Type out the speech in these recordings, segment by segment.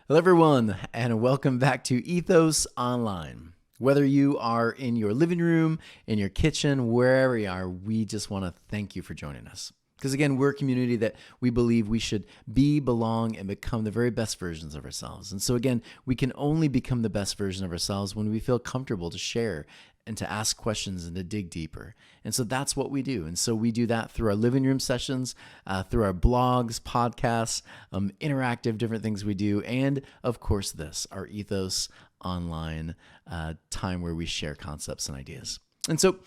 Hello, everyone, and welcome back to Ethos Online. Whether you are in your living room, in your kitchen, wherever you are, we just want to thank you for joining us. Because again, we're a community that we believe we should be, belong, and become the very best versions of ourselves. And so again, we can only become the best version of ourselves when we feel comfortable to share and to ask questions and to dig deeper. And so that's what we do. And so we do that through our living room sessions, through our blogs, podcasts, interactive different things we do, and of course this, our Ethos Online time where we share concepts and ideas. And so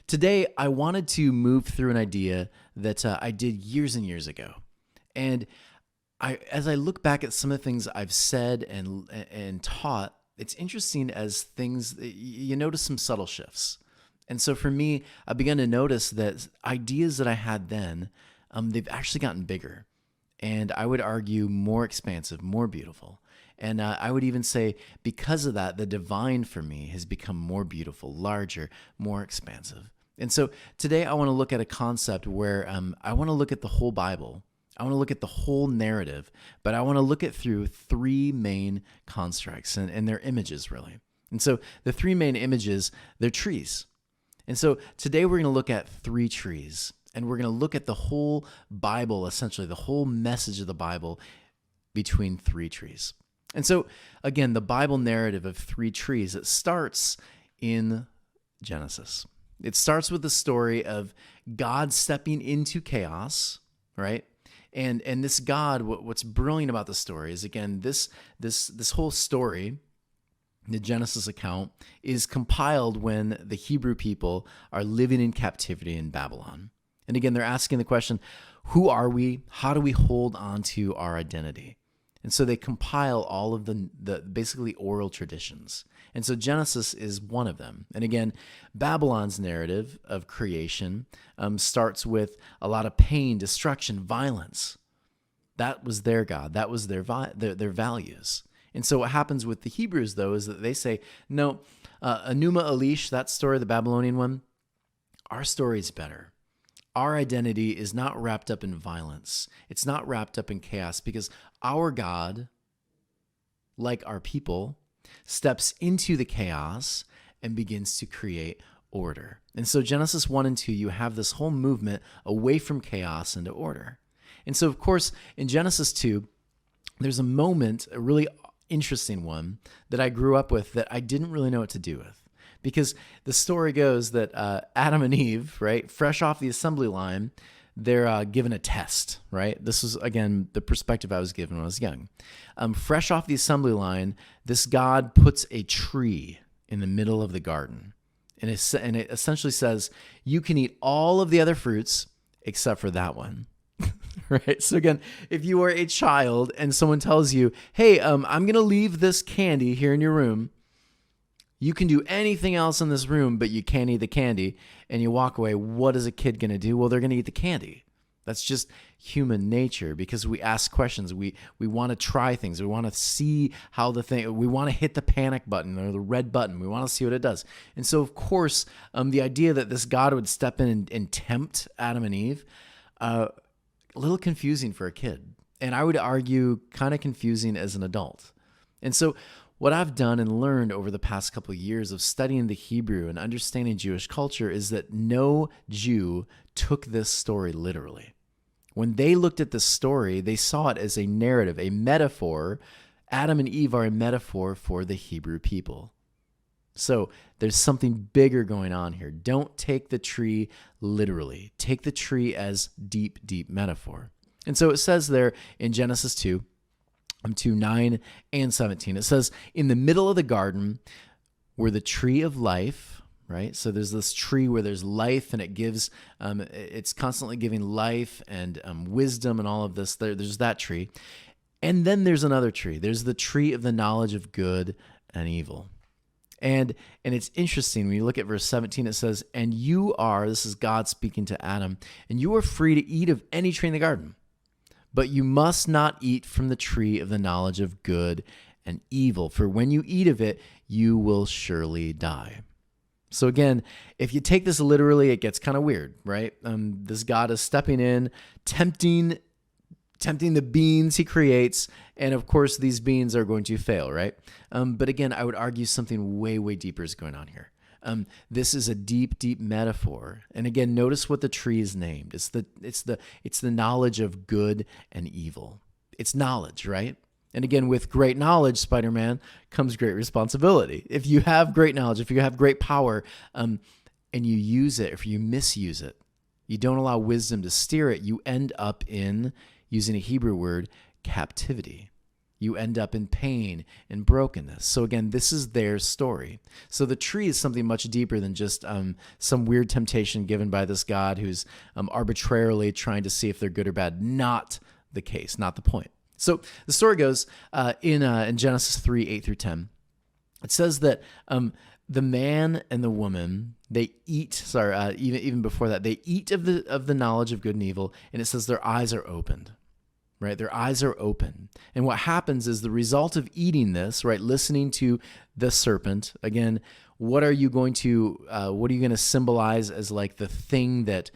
today I wanted to move through an idea that I did years and years ago. And as I look back at some of the things I've said and taught, it's interesting as things, you notice some subtle shifts. And so for me, I began to notice that ideas that I had then, they've actually gotten bigger. And I would argue more expansive, more beautiful. And I would even say because of that, the divine for me has become more beautiful, larger, more expansive. And so today I want to look at a concept where I want to look at the whole Bible. I want to look at the whole narrative, but I want to look at through three main constructs and their images, really. And so the three main images, they're trees. And so today we're going to look at three trees, and we're going to look at the whole Bible, essentially the whole message of the Bible between three trees. And so again, the Bible narrative of three trees, it starts in Genesis. It starts with the story of God stepping into chaos, right? And this God, what's brilliant about the story is, again, this whole story, the Genesis account, is compiled when the Hebrew people are living in captivity in Babylon. And again, they're asking the question, who are we? How do we hold on to our identity? And so they compile all of the basically oral traditions. And so Genesis is one of them. And again, Babylon's narrative of creation starts with a lot of pain, destruction, violence. That was their God. That was their values. And so what happens with the Hebrews, though, is that they say, no, Enuma Elish, that story, the Babylonian one, our story is better. Our identity is not wrapped up in violence. It's not wrapped up in chaos, because our God, like our people, steps into the chaos and begins to create order. And so Genesis 1 and 2, you have this whole movement away from chaos into order. And so, of course, in Genesis 2, there's a moment, a really interesting one, that I grew up with that I didn't really know what to do with. Because the story goes that Adam and Eve, right, fresh off the assembly line, they're given a test, right? This is, again, the perspective I was given when I was young. Fresh off the assembly line, this God puts a tree in the middle of the garden. And it essentially says, you can eat all of the other fruits except for that one. Right? So again, if you are a child and someone tells you, hey, I'm going to leave this candy here in your room, you can do anything else in this room, but you can't eat the candy, and you walk away, what is a kid going to do? Well, they're going to eat the candy. That's just human nature, because we ask questions. We want to try things. We want to see how we want to hit the panic button or the red button. We want to see what it does. And so, of course, the idea that this God would step in and tempt Adam and Eve, a little confusing for a kid. And I would argue kind of confusing as an adult. And so what I've done and learned over the past couple of years of studying the Hebrew and understanding Jewish culture is that no Jew took this story literally. When they looked at this story, they saw it as a narrative, a metaphor. Adam and Eve are a metaphor for the Hebrew people. So there's something bigger going on here. Don't take the tree literally. Take the tree as deep, deep metaphor. And so it says there in Genesis 2, 9 and 17. It says, in the middle of the garden were the tree of life, right? So there's this tree where there's life, and it gives, it's constantly giving life and wisdom and all of this. There's that tree. And then there's another tree. There's the tree of the knowledge of good and evil. And it's interesting, when you look at verse 17, it says, and you are, this is God speaking to Adam, and you are free to eat of any tree in the garden. But you must not eat from the tree of the knowledge of good and evil, for when you eat of it, you will surely die. So again, if you take this literally, it gets kind of weird, right? This God is stepping in, tempting tempting the beans he creates. And of course, these beans are going to fail, right? But again, I would argue something way, way deeper is going on here. This is a deep, deep metaphor. And again, notice what the tree is named. It's the knowledge of good and evil. It's knowledge, right? And again, with great knowledge, Spider-Man, comes great responsibility. If you have great knowledge, if you have great power, and you use it, if you misuse it, you don't allow wisdom to steer it, you end up in, using a Hebrew word, captivity. You end up in pain and brokenness. So again, this is their story. So the tree is something much deeper than just some weird temptation given by this God who's arbitrarily trying to see if they're good or bad. Not the case, not the point. So the story goes in Genesis 3, 8 through 10. It says that the man and the woman, they eat, even before that, they eat of the knowledge of good and evil, and it says their eyes are opened. Right? Their eyes are open. And what happens is the result of eating this, right? Listening to the serpent, again, what are you going to symbolize as like the thing that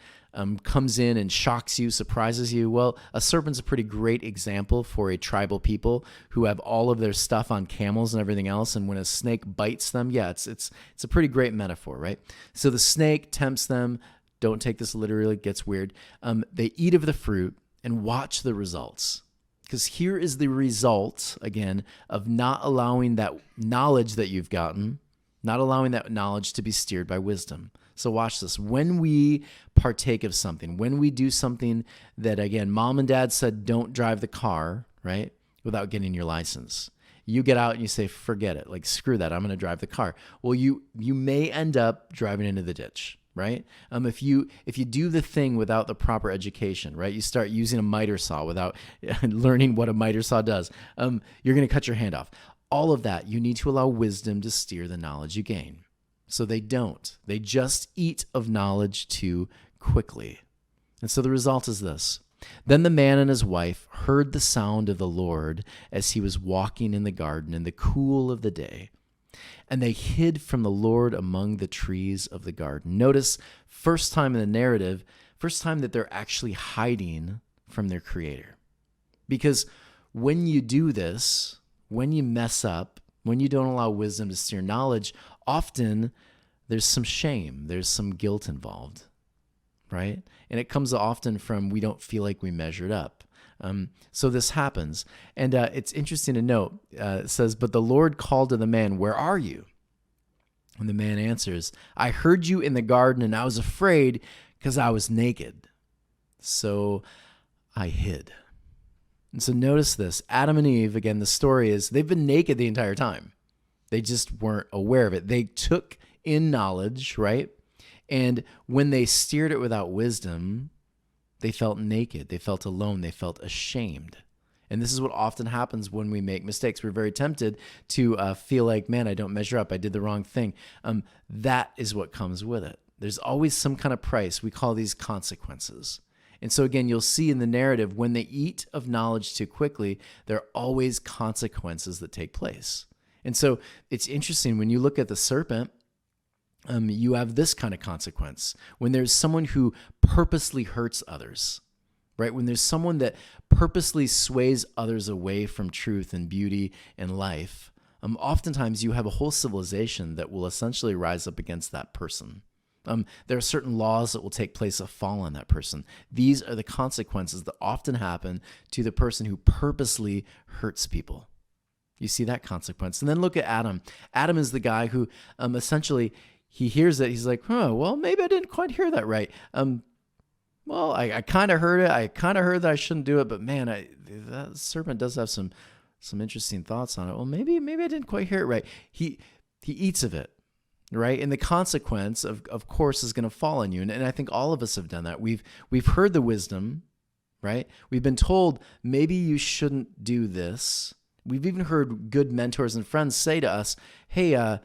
comes in and shocks you, surprises you? Well, a serpent's a pretty great example for a tribal people who have all of their stuff on camels and everything else. And when a snake bites them, it's a pretty great metaphor, right? So the snake tempts them. Don't take this literally, it gets weird. They eat of the fruit. And watch the results. Because here is the result, again, of not allowing that knowledge that you've gotten, not allowing that knowledge to be steered by wisdom. So watch this. When we partake of something, when we do something that, again, mom and dad said don't drive the car, right, without getting your license. You get out and you say, forget it. Like, screw that. I'm going to drive the car. Well, you may end up driving into the ditch. Right? If you do the thing without the proper education, right? You start using a miter saw without learning what a miter saw does. You're going to cut your hand off. All of that, you need to allow wisdom to steer the knowledge you gain. So they don't. They just eat of knowledge too quickly. And so the result is this. Then the man and his wife heard the sound of the Lord as he was walking in the garden in the cool of the day. And they hid from the Lord among the trees of the garden. Notice, first time in the narrative, first time that they're actually hiding from their Creator. Because when you do this, when you mess up, when you don't allow wisdom to steer knowledge, often there's some shame, there's some guilt involved, right? And it comes often from we don't feel like we measured up. So this happens. And it's interesting to note, it says, but the Lord called to the man, where are you? And the man answers, I heard you in the garden and I was afraid because I was naked. So I hid. And so notice this, Adam and Eve, again, the story is they've been naked the entire time. They just weren't aware of it. They took in knowledge, right? And when they steered it without wisdom, they felt naked, they felt alone, they felt ashamed. And this is what often happens when we make mistakes. We're very tempted to feel like, man, I don't measure up, I did the wrong thing. That is what comes with it. There's always some kind of price. We call these consequences. And so again, you'll see in the narrative, when they eat of knowledge too quickly, there are always consequences that take place. And so it's interesting, when you look at the serpent, you have this kind of consequence. When there's someone who purposely hurts others, right? When there's someone that purposely sways others away from truth and beauty and life, oftentimes you have a whole civilization that will essentially rise up against that person. There are certain laws that will take place that fall on that person. These are the consequences that often happen to the person who purposely hurts people. You see that consequence. And then look at Adam. Adam is the guy who essentially, he hears it. He's like, well, maybe I didn't quite hear that right. Well, I kind of heard it. I kind of heard that I shouldn't do it, but man, that serpent does have some interesting thoughts on it. Well, maybe I didn't quite hear it right. He eats of it, right? And the consequence of course is going to fall on you. And I think all of us have done that. We've heard the wisdom, right? We've been told maybe you shouldn't do this. We've even heard good mentors and friends say to us, hey,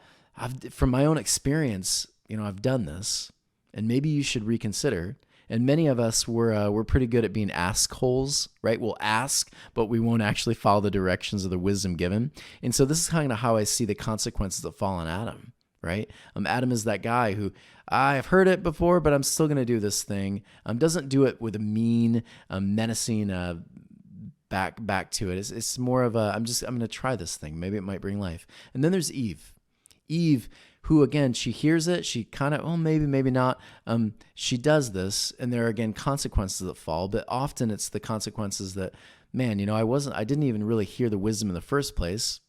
from my own experience, I've done this, and maybe you should reconsider. And many of us we're pretty good at being ask-holes, right? We'll ask, but we won't actually follow the directions of the wisdom given. And so this is kind of how I see the consequences that fall on Adam, right? Adam is that guy who, I've heard it before, but I'm still going to do this thing. Doesn't do it with a mean, menacing back to it. It's more of a, I'm going to try this thing. Maybe it might bring life. And then there's Eve. Eve, who again, she hears it. She kind of, maybe not. She does this, and there are again consequences that fall. But often it's the consequences that, man, I didn't even really hear the wisdom in the first place.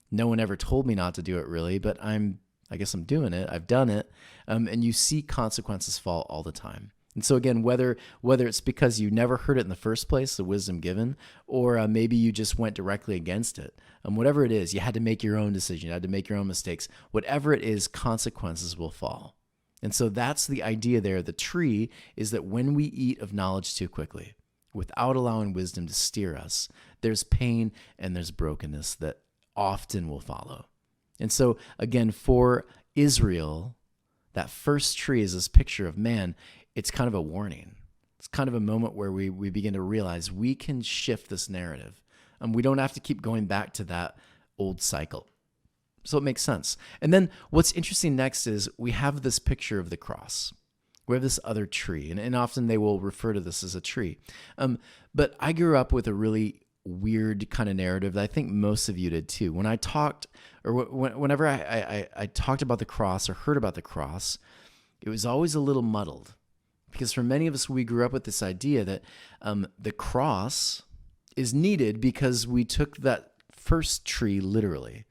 No one ever told me not to do it, really. But I guess I'm doing it. I've done it, and you see consequences fall all the time. And so again, whether it's because you never heard it in the first place, the wisdom given, or maybe you just went directly against it, whatever it is, you had to make your own decision, you had to make your own mistakes. Whatever it is, consequences will fall. And so that's the idea there. The tree is that when we eat of knowledge too quickly, without allowing wisdom to steer us, there's pain and there's brokenness that often will follow. And so again, for Israel, that first tree is this picture of, man, it's kind of a warning. It's kind of a moment where we begin to realize we can shift this narrative. We don't have to keep going back to that old cycle. So it makes sense. And then what's interesting next is we have this picture of the cross. We have this other tree, and often they will refer to this as a tree. But I grew up with a really weird kind of narrative that I think most of you did too. When I talked, or whenever I talked about the cross or heard about the cross, it was always a little muddled. Because for many of us, we grew up with this idea that the cross is needed because we took that first tree literally.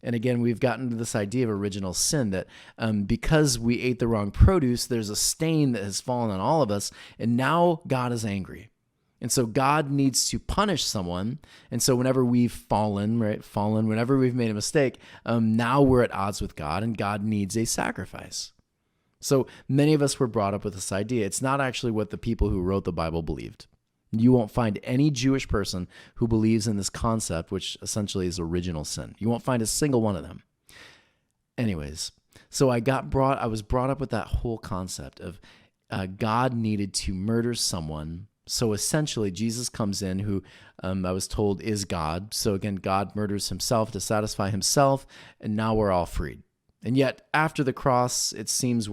And again, we've gotten to this idea of original sin, that because we ate the wrong produce, there's a stain that has fallen on all of us, and now God is angry. And so God needs to punish someone. And so whenever we've fallen, whenever we've made a mistake, now we're at odds with God, and God needs a sacrifice. So many of us were brought up with this idea. It's not actually what the people who wrote the Bible believed. You won't find any Jewish person who believes in this concept, which essentially is original sin. You won't find a single one of them. Anyways, so I was brought up with that whole concept of God needed to murder someone. So essentially, Jesus comes in, who I was told is God. So again, God murders himself to satisfy himself, and now we're all freed. And yet, after the cross, it seems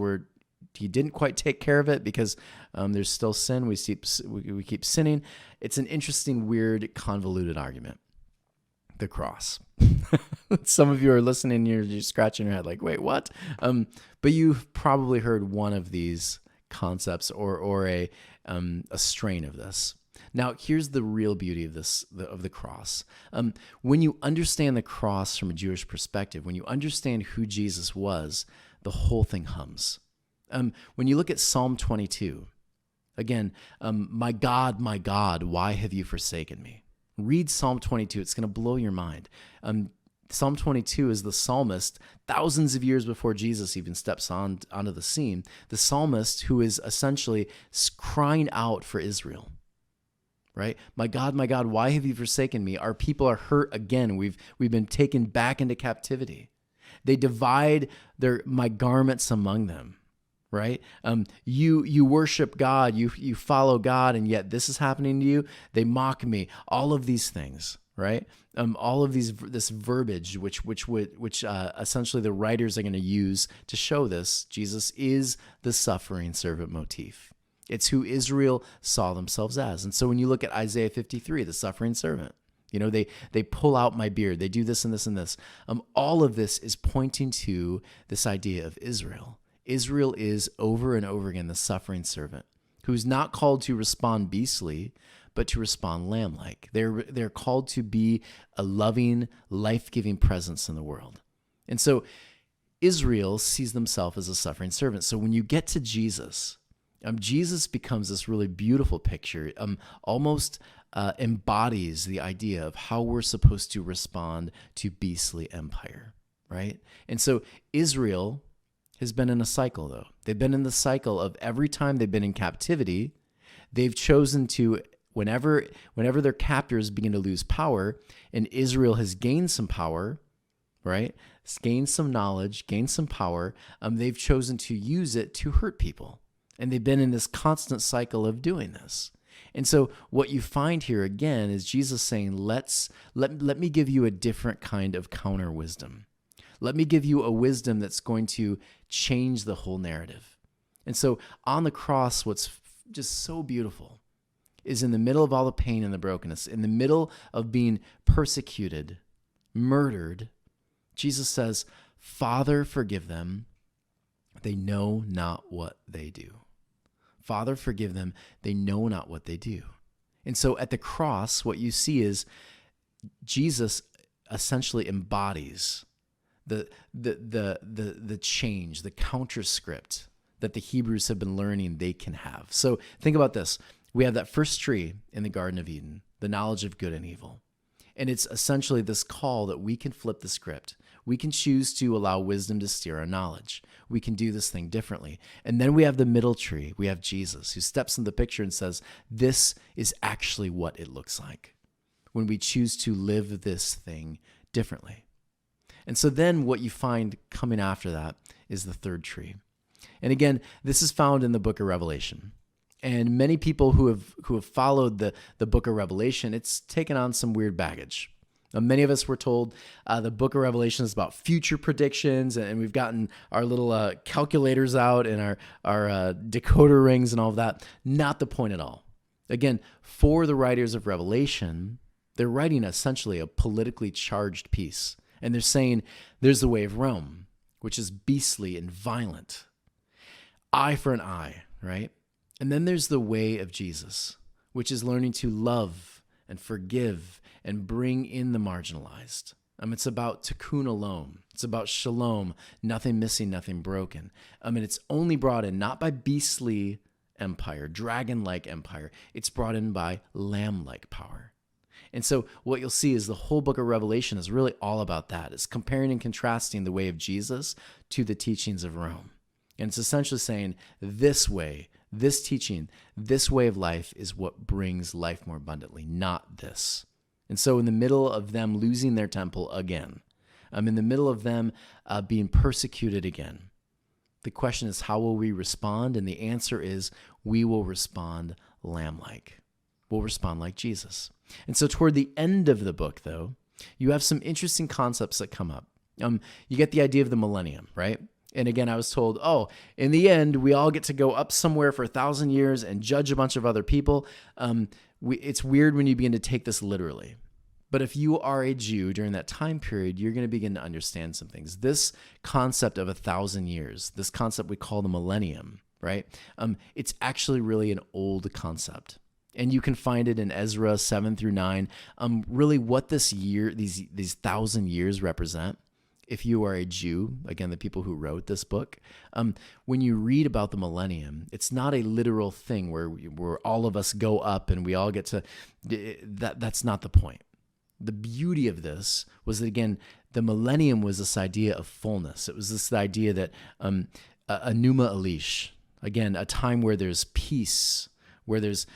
he didn't quite take care of it, because there's still sin. We keep sinning. It's an interesting, weird, convoluted argument. The cross. Some of you are listening, you're scratching your head like, wait, what? But you've probably heard one of these concepts or a strain of this. Now, here's the real beauty of the cross. When you understand the cross from a Jewish perspective, when you understand who Jesus was, the whole thing hums. When you look at Psalm 22, again, my God, why have you forsaken me? Read Psalm 22. It's going to blow your mind. Psalm 22 is the psalmist, thousands of years before Jesus even steps onto the scene, the psalmist who is essentially crying out for Israel. Right? My God, why have you forsaken me? Our people are hurt again. We've been taken back into captivity. They divide my garments among them. Right? You worship God, you follow God, and yet this is happening to you. They mock me. All of these things, right? All of this verbiage, which essentially the writers are going to use to show this. Jesus is the suffering servant motif. It's who Israel saw themselves as. And so when you look at Isaiah 53, the suffering servant, they pull out my beard. They do this and this and this. All of this is pointing to this idea of Israel. Israel is over and over again the suffering servant who's not called to respond beastly, but to respond lamb-like. They're called to be a loving, life-giving presence in the world. And so Israel sees themselves as a suffering servant. So when you get to Jesus, Jesus becomes this really beautiful picture, almost embodies the idea of how we're supposed to respond to beastly empire, right? And so Israel has been in a cycle, though. They've been in the cycle of every time they've been in captivity, they've chosen to, whenever their captors begin to lose power, and Israel has gained some power, right? It's gained some knowledge, gained some power, they've chosen to use it to hurt people. And they've been in this constant cycle of doing this. And so what you find here again is Jesus saying, let me give you a different kind of counter wisdom. Let me give you a wisdom that's going to change the whole narrative. And so on the cross, what's just so beautiful is in the middle of all the pain and the brokenness, in the middle of being persecuted, murdered, Jesus says, Father, forgive them. They know not what they do. Father, forgive them. They know not what they do. And so at the cross, what you see is Jesus essentially embodies the change, the counterscript that the Hebrews have been learning they can have. So think about this. We have that first tree in the Garden of Eden, the knowledge of good and evil. And it's essentially this call that we can flip the script. We can choose to allow wisdom to steer our knowledge. We can do this thing differently. And then we have the middle tree. We have Jesus, who steps in the picture and says, this is actually what it looks like when we choose to live this thing differently. And so then what you find coming after that is the third tree. And again, this is found in the book of Revelation. And many people who have followed the book of Revelation, it's taken on some weird baggage. Many of us were told the book of Revelation is about future predictions, and we've gotten our little calculators out and our decoder rings and all of that. Not the point at all. Again, for the writers of Revelation, they're writing essentially a politically charged piece. And they're saying there's the way of Rome, which is beastly and violent. Eye for an eye, right? And then there's the way of Jesus, which is learning to love and forgive and bring in the marginalized. It's about tikkun olam. It's about shalom, nothing missing, nothing broken. It's only brought in not by beastly empire, dragon-like empire. It's brought in by lamb-like power. And so what you'll see is the whole book of Revelation is really all about that. It's comparing and contrasting the way of Jesus to the teachings of Rome. And it's essentially saying this way, this teaching, this way of life is what brings life more abundantly, not this. And so in the middle of them losing their temple again, in the middle of them being persecuted again, the question is, how will we respond? And the answer is, we will respond lamb-like. We'll respond like Jesus. And so toward the end of the book, though, you have some interesting concepts that come up. You get the idea of the millennium, right? And again, I was told, in the end, we all get to go up somewhere for 1,000 years and judge a bunch of other people. It's weird when you begin to take this literally. But if you are a Jew during that time period, you're going to begin to understand some things. This concept of 1,000 years, this concept we call the millennium, right? It's actually really an old concept. And you can find it in Ezra 7 through 9. Really what this year, these 1,000 years represent. If you are a Jew, again, the people who wrote this book, when you read about the millennium, it's not a literal thing where all of us go up and we all get to, that's not the point. The beauty of this was that, again, the millennium was this idea of fullness. It was this idea that a pneuma elish, again, a time where there's peace, where there's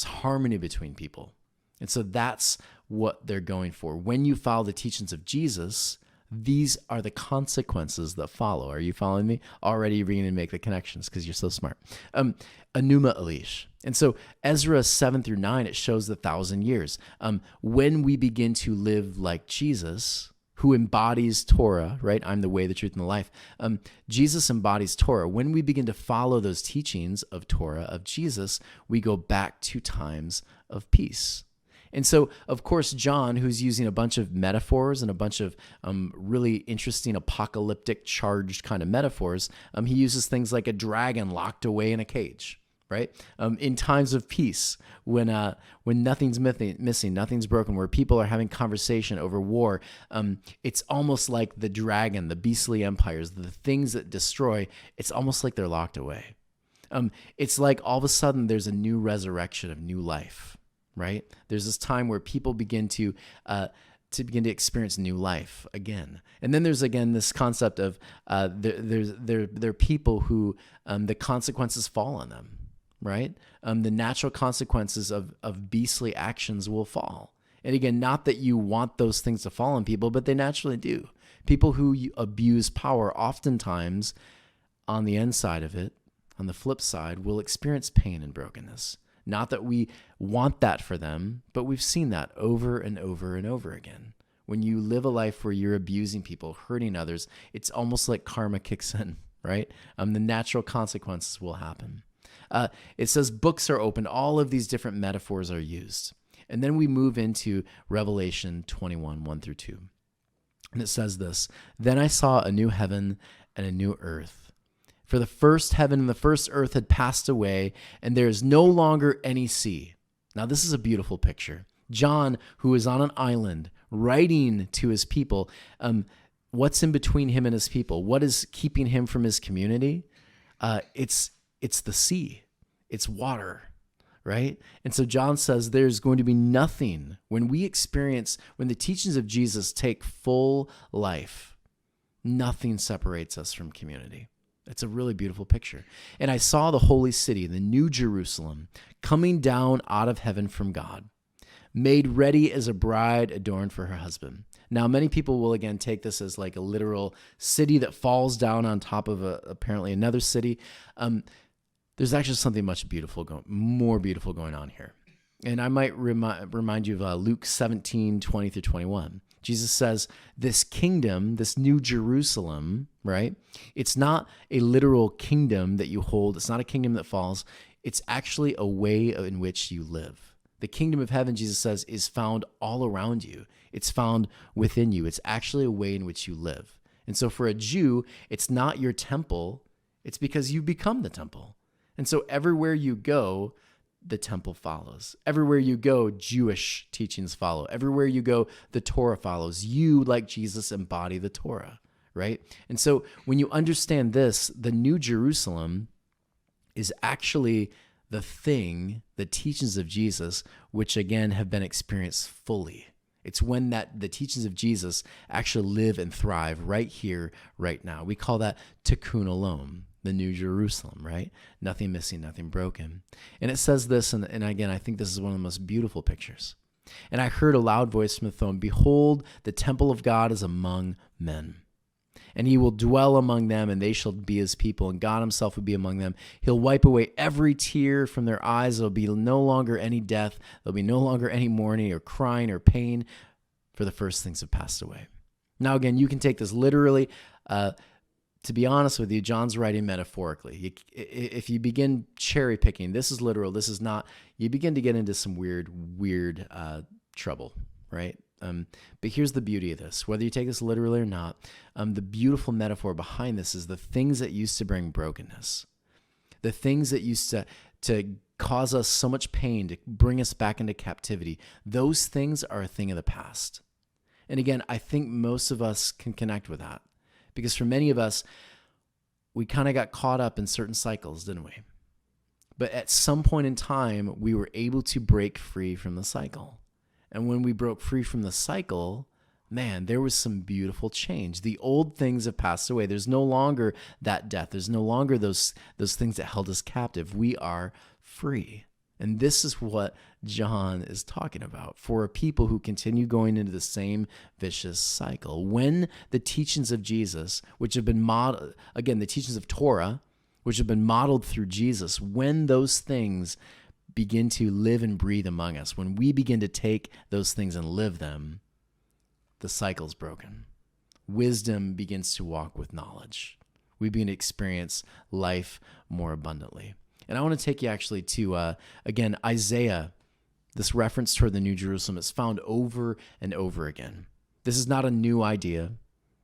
harmony between people. And so that's what they're going for. When you follow the teachings of Jesus, these are the consequences that follow. Are you following me? Already you're beginning to make the connections because you're so smart. A pneuma elish. And so Ezra 7 through 9, it shows the 1,000 years. When we begin to live like Jesus, who embodies Torah, right? I'm the way, the truth, and the life. Jesus embodies Torah. When we begin to follow those teachings of Torah, of Jesus, we go back to times of peace. And so, of course, John, who's using a bunch of metaphors and a bunch of really interesting apocalyptic charged kind of metaphors, he uses things like a dragon locked away in a cage, right? In times of peace, when nothing's missing, nothing's broken, where people are having conversation over war, it's almost like the dragon, the beastly empires, the things that destroy, it's almost like they're locked away. It's like all of a sudden there's a new resurrection of new life. Right? There's this time where people begin to experience new life again. And then there's, again, this concept of there are people who the consequences fall on them, right? The natural consequences of beastly actions will fall. And again, not that you want those things to fall on people, but they naturally do. People who abuse power oftentimes on the inside of it, on the flip side, will experience pain and brokenness. Not that we want that for them, but we've seen that over and over and over again. When you live a life where you're abusing people, hurting others, it's almost like karma kicks in, right? The natural consequences will happen. It says books are opened. All of these different metaphors are used. And then we move into Revelation 21, 1 through 2. And it says this, "Then I saw a new heaven and a new earth. For the first heaven and the first earth had passed away, and there is no longer any sea." Now, this is a beautiful picture. John, who is on an island, writing to his people, what's in between him and his people? What is keeping him from his community? It's the sea. It's water. Right? And so John says there's going to be nothing when the teachings of Jesus take full life, nothing separates us from community. It's a really beautiful picture. "And I saw the holy city, the new Jerusalem, coming down out of heaven from God, made ready as a bride adorned for her husband." Now, many people will again take this as like a literal city that falls down on top of apparently another city. There's actually something much more beautiful going on here. And I might remind you of Luke 17, 20 through 21. Jesus says, this kingdom, this new Jerusalem, right? It's not a literal kingdom that you hold. It's not a kingdom that falls. It's actually a way in which you live. The kingdom of heaven, Jesus says, is found all around you. It's found within you. It's actually a way in which you live. And so for a Jew, it's not your temple. It's because you become the temple. And so everywhere you go, the temple follows. Everywhere you go, Jewish teachings follow. Everywhere you go, the Torah follows. You, like Jesus, embody the Torah, right? And so when you understand this, the New Jerusalem is actually the teachings of Jesus, which again have been experienced fully. It's when the teachings of Jesus actually live and thrive right here, right now. We call that Tikkun Olam, the New Jerusalem, right? Nothing missing, nothing broken. And it says this, and again, I think this is one of the most beautiful pictures. "And I heard a loud voice from the throne, 'Behold, the temple of God is among men. And he will dwell among them, and they shall be his people, and God himself will be among them. He'll wipe away every tear from their eyes. There'll be no longer any death. There'll be no longer any mourning or crying or pain, for the first things have passed away.'" Now, again, you can take this literally. To be honest with you, John's writing metaphorically. If you begin cherry picking, this is literal, this is not, you begin to get into some weird trouble, right? But here's the beauty of this. Whether you take this literally or not, the beautiful metaphor behind this is the things that used to bring brokenness, the things that used to cause us so much pain, to bring us back into captivity. Those things are a thing of the past. And again, I think most of us can connect with that. Because for many of us, we kind of got caught up in certain cycles, didn't we? But at some point in time, we were able to break free from the cycle. And when we broke free from the cycle, man, there was some beautiful change. The old things have passed away. There's no longer that death. There's no longer those things that held us captive. We are free. And this is what John is talking about for a people who continue going into the same vicious cycle. When the teachings of Jesus, which have been modeled, again, the teachings of Torah, which have been modeled through Jesus, when those things begin to live and breathe among us, when we begin to take those things and live them, the cycle's broken. Wisdom begins to walk with knowledge. We begin to experience life more abundantly. And I want to take you actually to, again, Isaiah. This reference toward the New Jerusalem is found over and over again. This is not a new idea.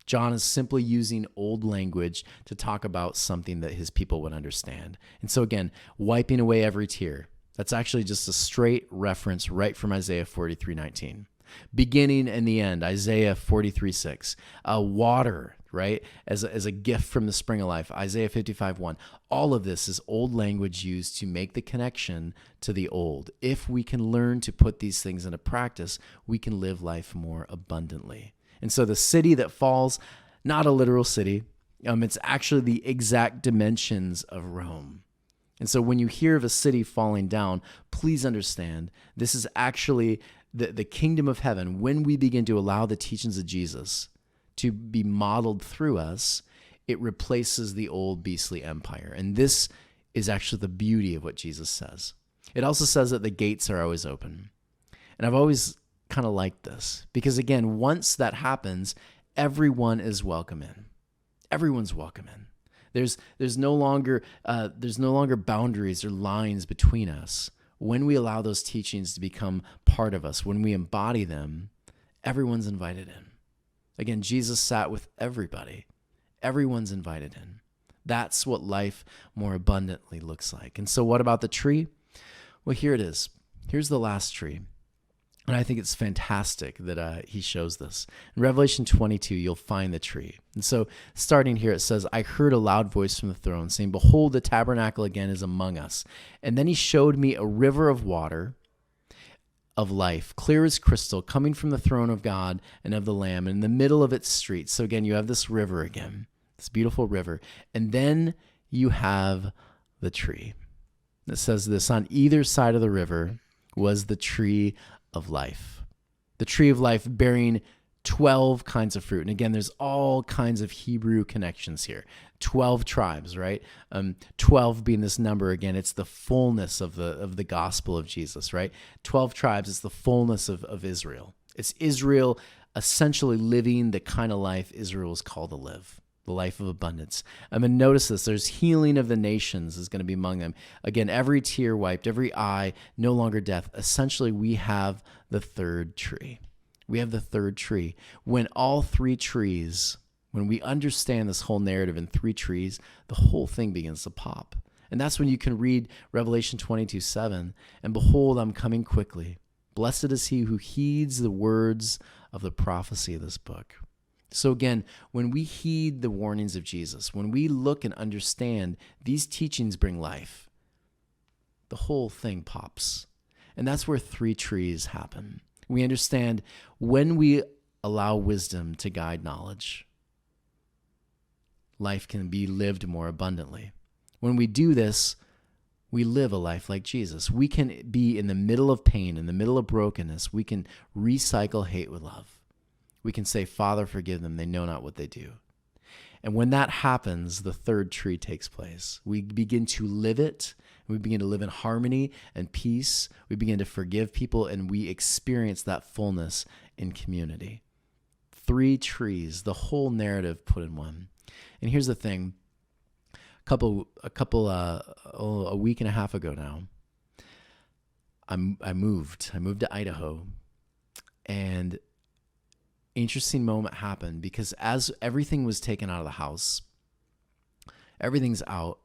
John is simply using old language to talk about something that his people would understand. And so again, wiping away every tear. That's actually just a straight reference right from Isaiah 43:19. Beginning and the end, Isaiah 43:6. Water, right, as a gift from the spring of life, Isaiah 55:1. All of this is old language used to make the connection to the old. If we can learn to put these things into practice, we can live life more abundantly. And so the city that falls, not a literal city, it's actually the exact dimensions of Rome. And so when you hear of a city falling down, please understand this is actually the kingdom of heaven. When we begin to allow the teachings of Jesus to be modeled through us, it replaces the old beastly empire. And this is actually the beauty of what Jesus says. It also says that the gates are always open. And I've always kind of liked this because, again, once that happens, everyone is welcome in. Everyone's welcome in. There's no longer boundaries or lines between us. When we allow those teachings to become part of us, when we embody them, everyone's invited in. Again, Jesus sat with everybody. Everyone's invited in. That's what life more abundantly looks like. And so what about the tree? Well, here it is. Here's the last tree. And I think it's fantastic that he shows this. In Revelation 22, you'll find the tree. And so starting here, it says, I heard a loud voice from the throne saying, behold, the tabernacle again is among us. And then he showed me a river of water of life, clear as crystal, coming from the throne of God and of the Lamb in the middle of its streets. So again, you have this river again, this beautiful river. And then you have the tree. It says this, on either side of the river was the tree of life. The tree of life bearing 12 kinds of fruit. And again, there's all kinds of Hebrew connections here. 12 tribes, right? 12 being this number, again, it's the fullness of the gospel of Jesus, right? 12 tribes, it's the fullness of Israel. It's Israel essentially living the kind of life Israel is called to live. The life of abundance. And notice this, there's healing of the nations is going to be among them. Again, every tear wiped, every eye, no longer death. Essentially, we have the third tree. We have the third tree. When all three trees, when we understand this whole narrative in three trees, the whole thing begins to pop. And that's when you can read Revelation 22:7, and behold, I'm coming quickly. Blessed is he who heeds the words of the prophecy of this book. So again, when we heed the warnings of Jesus, when we look and understand these teachings bring life, the whole thing pops. And that's where three trees happen. We understand when we allow wisdom to guide knowledge, life can be lived more abundantly. When we do this, we live a life like Jesus. We can be in the middle of pain, in the middle of brokenness. We can recycle hate with love. We can say, Father, forgive them. They know not what they do. And when that happens, the third tree takes place. We begin to live it. We begin to live in harmony and peace. We begin to forgive people, and we experience that fullness in community. Three trees, the whole narrative put in one. And here's the thing. A week and a half ago now, I moved to Idaho, and interesting moment happened because as everything was taken out of the house, everything's out,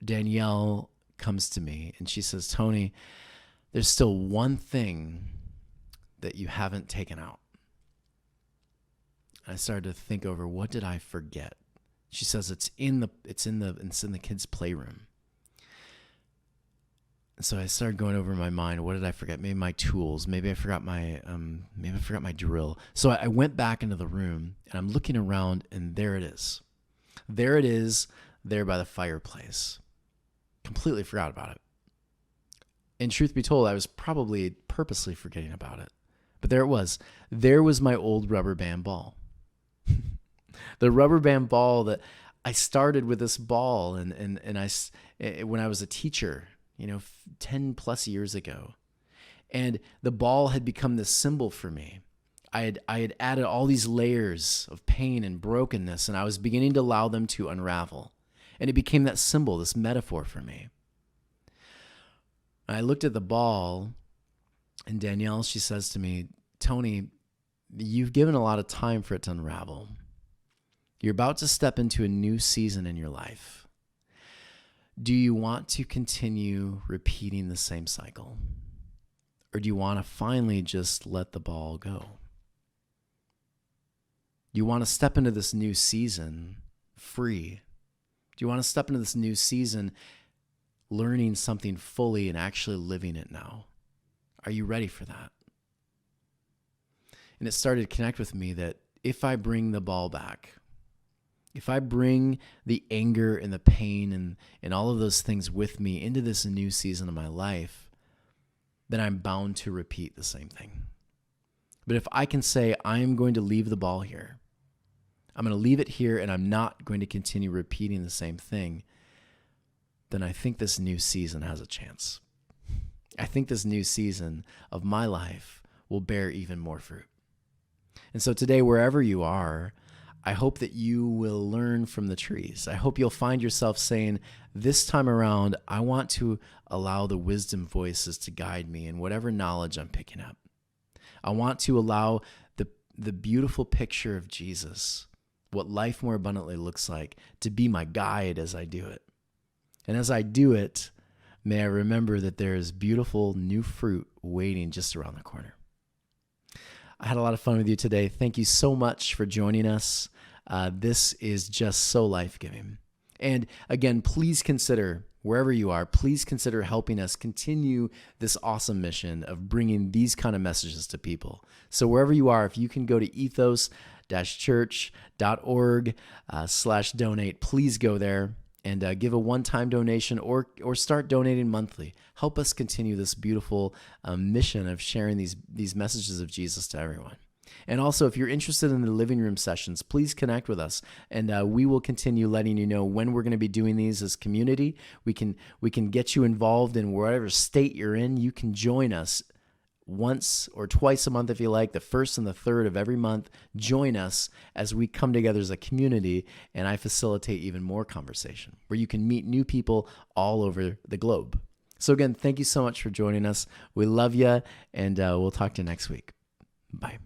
Danielle comes to me and she says, Tony, there's still one thing that you haven't taken out. I started to think over, what did I forget? She says it's in the kids' playroom. And so I started going over in my mind, what did I forget? Maybe my tools. Maybe I forgot my drill. So I went back into the room and I'm looking around, and there it is. There it is, there by the fireplace. Completely forgot about it. And truth be told, I was probably purposely forgetting about it. But there it was. There was my old rubber band ball. The rubber band ball that I started with this ball and when I was a teacher, 10 plus years ago. And the ball had become this symbol for me. I had added all these layers of pain and brokenness, and I was beginning to allow them to unravel. And it became that symbol, this metaphor for me. And I looked at the ball, and Danielle, she says to me, Tony, you've given a lot of time for it to unravel. You're about to step into a new season in your life. Do you want to continue repeating the same cycle? Or do you want to finally just let the ball go? Do you want to step into this new season free? Do you want to step into this new season learning something fully and actually living it now? Are you ready for that? And it started to connect with me that if I bring the ball back, if I bring the anger and the pain and all of those things with me into this new season of my life, then I'm bound to repeat the same thing. But if I can say, I am going to leave the ball here, I'm going to leave it here, and I'm not going to continue repeating the same thing, then I think this new season has a chance. I think this new season of my life will bear even more fruit. And so today, wherever you are, I hope that you will learn from the trees. I hope you'll find yourself saying, this time around, I want to allow the wisdom voices to guide me in whatever knowledge I'm picking up. I want to allow the beautiful picture of Jesus, what life more abundantly looks like, to be my guide as I do it. And as I do it, may I remember that there is beautiful new fruit waiting just around the corner. I had a lot of fun with you today. Thank you so much for joining us. This is just so life-giving. And again, please consider, wherever you are, please consider helping us continue this awesome mission of bringing these kind of messages to people. So wherever you are, if you can go to ethos-church.org/donate, please go there and give a one-time donation or start donating monthly. Help us continue this beautiful mission of sharing these messages of Jesus to everyone. And also, if you're interested in the living room sessions, please connect with us, and we will continue letting you know when we're going to be doing these as community. We can get you involved in whatever state you're in. You can join us once or twice a month if you like, the first and the third of every month. Join us as we come together as a community, and I facilitate even more conversation where you can meet new people all over the globe. So again, thank you so much for joining us. We love you, and we'll talk to you next week. Bye.